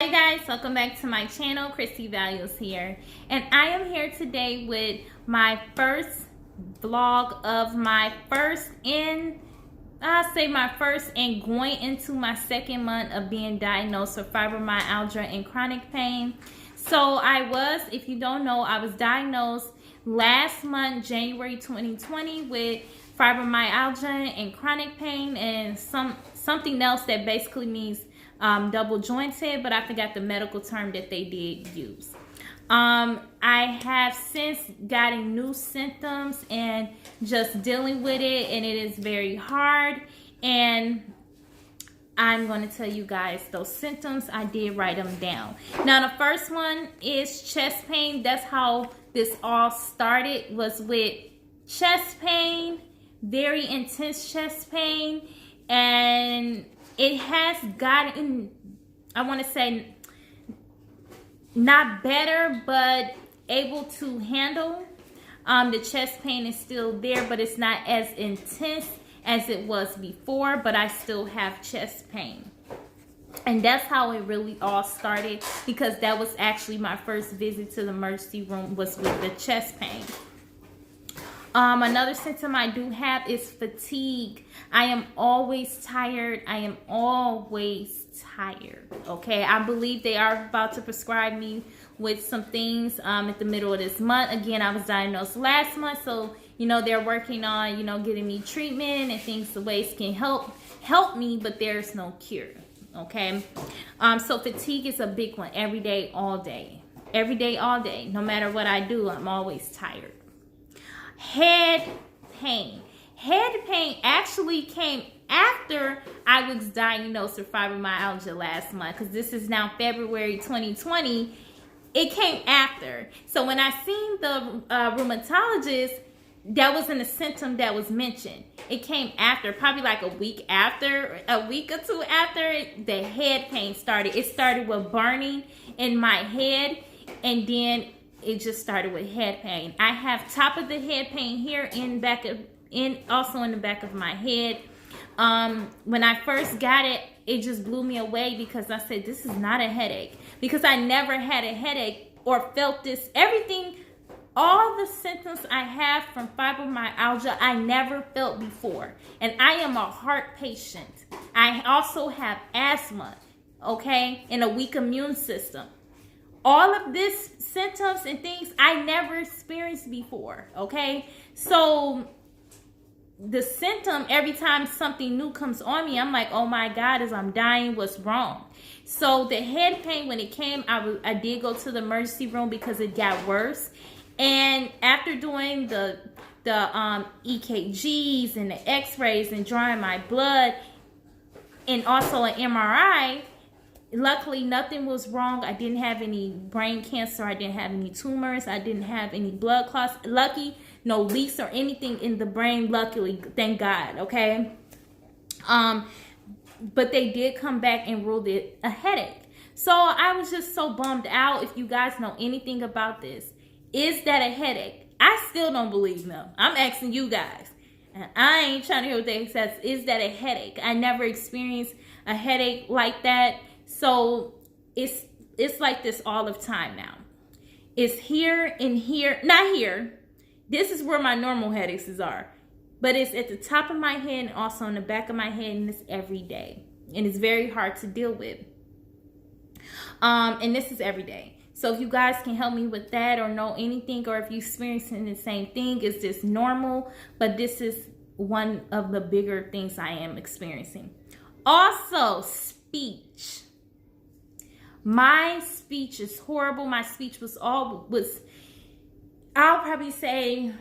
Hey guys, welcome back to my channel. Christy Values here, and I am here today with my first vlog of my first and going into my second month of being diagnosed with fibromyalgia and chronic pain. So if you don't know, I was diagnosed last month, January 2020, with fibromyalgia and chronic pain and something else that basically means double jointed, but I forgot the medical term that they did use. I have since gotten new symptoms and just dealing with it, and it is very hard. And I'm going to tell you guys those symptoms. I did write them down. Now, the first one is chest pain. That's how this all started, was with chest pain, very intense chest pain, and it has gotten, I want to say, not better, but able to handle. The chest pain is still there, but it's not as intense as it was before, but I still have chest pain. And that's how it really all started, because that was actually my first visit to the emergency room, was with the chest pain. Another symptom I do have is fatigue. I am always tired. Okay, I believe they are about to prescribe me with some things at the middle of this month. Again, I was diagnosed last month, so they're working on getting me treatment and things the ways can help me, but there's no cure. Okay, so fatigue is a big one. Every day, all day. No matter what I do, I'm always tired. Head pain. Head pain actually came after I was diagnosed with fibromyalgia last month, because this is now February 2020. It came after. So when I seen the rheumatologist, that wasn't a symptom that was mentioned. It came after, probably like a week or two after the head pain started. It started with burning in my head, and then it just started with head pain. I have top of the head pain here also in the back of my head. When I first got it, it just blew me away, because I said, this is not a headache, because I never had a headache or felt this. All the symptoms I have from fibromyalgia, I never felt before. And I am a heart patient. I also have asthma, okay, and a weak immune system. All of this symptoms and things I never experienced before, okay? So the symptom, every time something new comes on me, I'm like, oh my God, I'm dying, what's wrong? So the head pain, when it came, I did go to the emergency room because it got worse. And after doing the EKGs and the x-rays and drawing my blood and also an MRI, luckily nothing was wrong. I didn't have any brain cancer. I didn't have any tumors. I didn't have any blood clots. Lucky, no leaks or anything in the brain, luckily, thank God, okay? But they did come back and ruled it a headache. So I was just so bummed out. If you guys know anything about this, is that a headache? I still don't believe them. I'm asking you guys. And I ain't trying to hear what they say. Is that a headache? I never experienced a headache like that. So it's like this all of time now. It's here and here. Not here. This is where my normal headaches are. But it's at the top of my head and also in the back of my head, and it's every day. And it's very hard to deal with. And this is every day. So if you guys can help me with that, or know anything, or if you're experiencing the same thing, is this normal? But this is one of the bigger things I am experiencing. Also, speech. My speech is horrible. My speech I'll probably say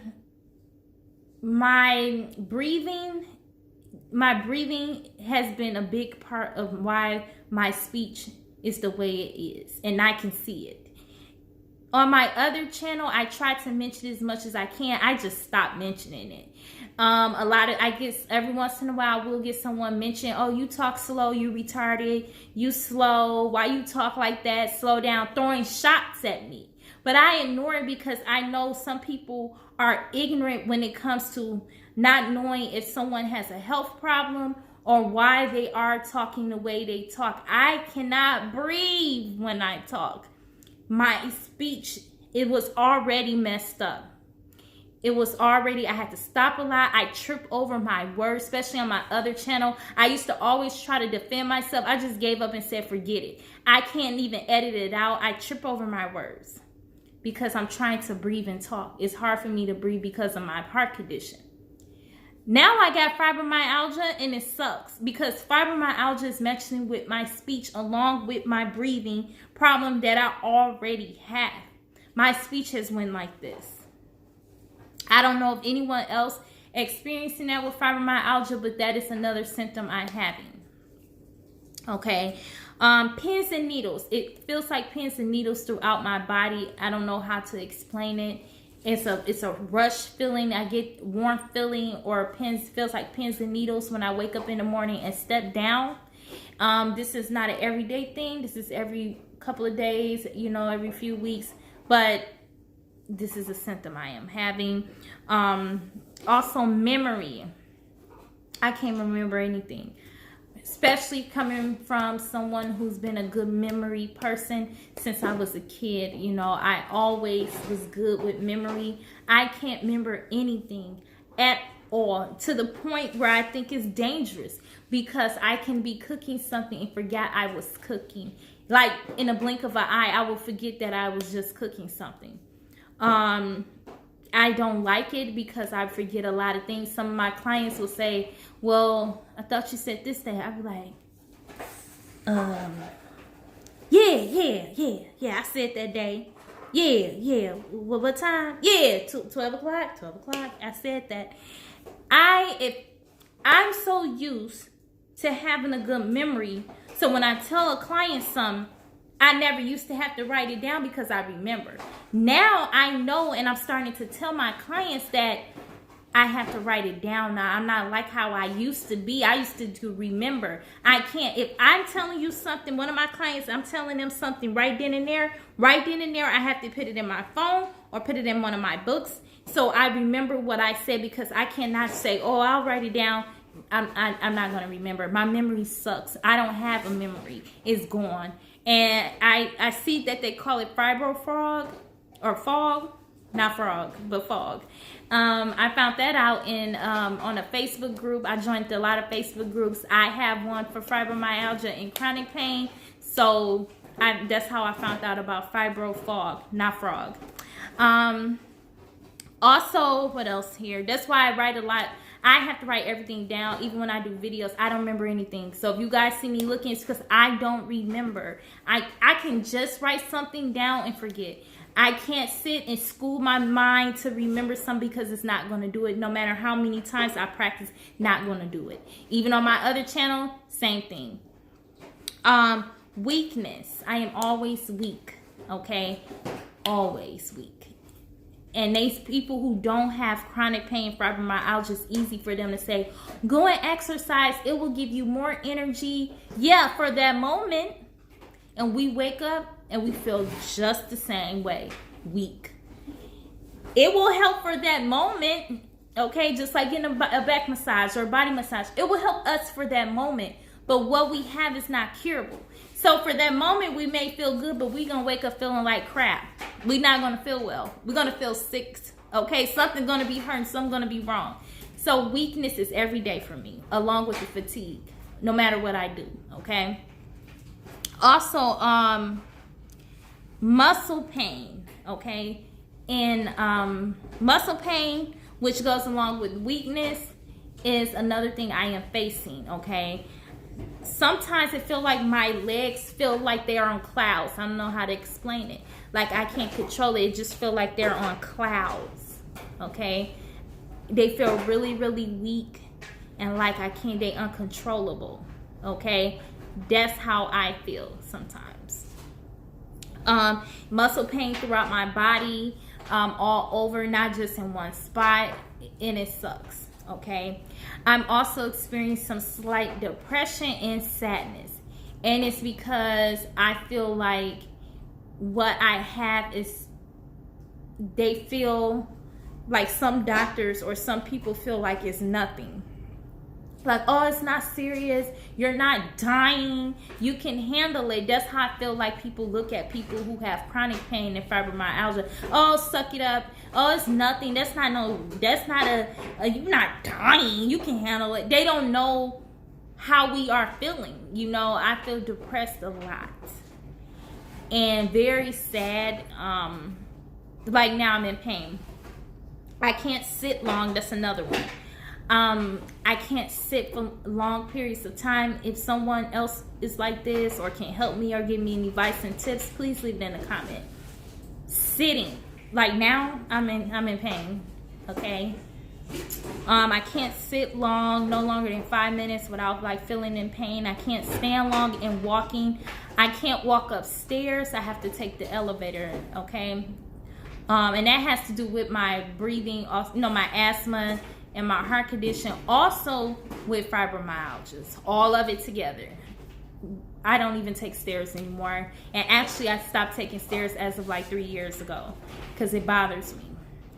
my breathing has been a big part of why my speech is the way it is, and I can see it. On my other channel, I try to mention as much as I can. I just stopped mentioning it. I guess every once in a while we'll get someone mention, oh, you talk slow, you retarded, you slow, why you talk like that, slow down, throwing shots at me. But I ignore it, because I know some people are ignorant when it comes to not knowing if someone has a health problem or why they are talking the way they talk. I cannot breathe when I talk. My speech, it was already messed up. It was already, I had to stop a lot. I trip over my words, especially on my other channel. I used to always try to defend myself. I just gave up and said, forget it. I can't even edit it out. I trip over my words because I'm trying to breathe and talk. It's hard for me to breathe because of my heart condition. Now I got fibromyalgia, and it sucks because fibromyalgia is messing with my speech along with my breathing problem that I already have. My speech has went like this. I don't know if anyone else experiencing that with fibromyalgia, but that is another symptom I'm having. Okay. Pins and needles. It feels like pins and needles throughout my body. I don't know how to explain it. It's a rush feeling. I get warm feeling, or feels like pins and needles when I wake up in the morning and step down. This is not an everyday thing. This is every couple of days, every few weeks. But this is a symptom I am having. Also memory. I can't remember anything. Especially coming from someone who's been a good memory person since I was a kid. I always was good with memory. I can't remember anything at all, to the point where I think it's dangerous, because I can be cooking something and forget I was cooking. Like in a blink of an eye, I will forget that I was just cooking something. I don't like it because I forget a lot of things. Some of my clients will say, well, I thought you said this day. I'll be like, yeah, I said that day. Yeah. What time? Yeah, 12 o'clock. I said that. I'm so used to having a good memory. So when I tell a client something, I never used to have to write it down because I remember. Now I know, and I'm starting to tell my clients that I have to write it down now. I'm not like how I used to be. I used to remember. I can't. If I'm telling you something, one of my clients, I'm telling them something right then and there, I have to put it in my phone or put it in one of my books so I remember what I said, because I cannot say, oh, I'll write it down. I'm not going to remember. My memory sucks. I don't have a memory. It's gone. And I see that they call it fibro or fog. Not frog, but fog. I found that out on a Facebook group. I joined a lot of Facebook groups. I have one for fibromyalgia and chronic pain. So that's how I found out about fibro fog, not frog. Also, what else here? That's why I write a lot. I have to write everything down. Even when I do videos, I don't remember anything. So if you guys see me looking, it's because I don't remember. I can just write something down and forget. I can't sit and school my mind to remember something, because it's not going to do it. No matter how many times I practice, not going to do it. Even on my other channel, same thing. Weakness. I am always weak. Okay? Always weak. And these people who don't have chronic pain, fibromyalgia, it's easy for them to say, go and exercise. It will give you more energy. Yeah, for that moment. And we wake up and we feel just the same way, weak. It will help for that moment, okay? Just like getting a back massage or a body massage. It will help us for that moment. But what we have is not curable. So for that moment, we may feel good, but we're going to wake up feeling like crap. We're not going to feel well. We're going to feel sick, okay? Something's going to be hurting. Something's going to be wrong. So weakness is every day for me, along with the fatigue, no matter what I do, okay? Also, muscle pain, okay? And muscle pain, which goes along with weakness, is another thing I am facing, okay? Sometimes it feels like my legs feel like they are on clouds. I don't know how to explain it. Like I can't control it. It just feels like they're on clouds, okay? They feel really, really weak and like they uncontrollable, okay? That's how I feel sometimes. Muscle pain throughout my body, all over, not just in one spot, and it sucks, okay? I'm also experiencing some slight depression and sadness, and it's because I feel like what I have is, they feel like some doctors or some people feel like it's nothing. like, oh, it's not serious, you're not dying, you can handle it. That's how I feel like people look at people who have chronic pain and fibromyalgia. Oh, suck it up, oh, it's nothing, that's not you're not dying, you can handle it. They don't know how we are feeling. You know, I feel depressed a lot and very sad. Like now I'm in pain. I can't sit long. That's another one. I can't sit for long periods of time. If someone else is like this or can help me or give me any advice and tips, please leave it in the comment. Sitting, like now, I'm in pain. Okay. I can't sit long, no longer than 5 minutes without like feeling in pain. I can't stand long and walking. I can't walk upstairs. I have to take the elevator. Okay. And that has to do with my breathing, my asthma and my heart condition, also with fibromyalgia, all of it together. I don't even take stairs anymore. And actually, I stopped taking stairs as of like 3 years ago because it bothers me.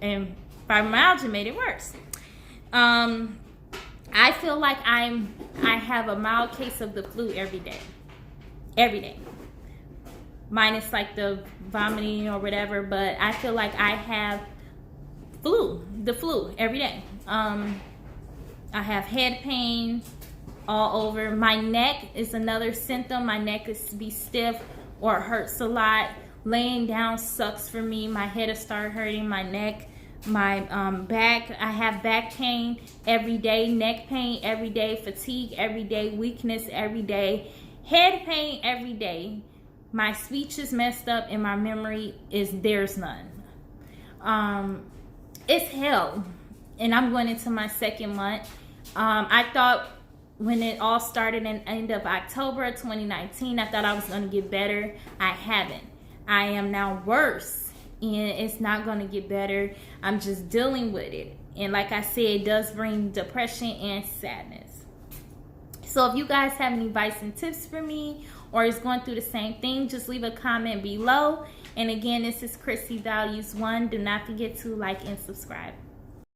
And fibromyalgia made it worse. I feel like I have a mild case of the flu every day. Every day. Minus like the vomiting or whatever, but I feel like I have the flu every day. I have head pain all over. My neck is another symptom. My neck is to be stiff or hurts a lot. Laying down sucks for me. My head has started hurting. My neck, my back. I have back pain every day. Neck pain every day. Fatigue every day. Weakness every day. Head pain every day. My speech is messed up and my memory there's none. It's hell. And I'm going into my 2nd month. I thought when it all started in end of October 2019, I thought I was going to get better. I haven't. I am now worse. And it's not going to get better. I'm just dealing with it. And like I said, it does bring depression and sadness. So if you guys have any advice and tips for me, or is going through the same thing, just leave a comment below. And again, this is Chrissy Values 1. Do not forget to like and subscribe.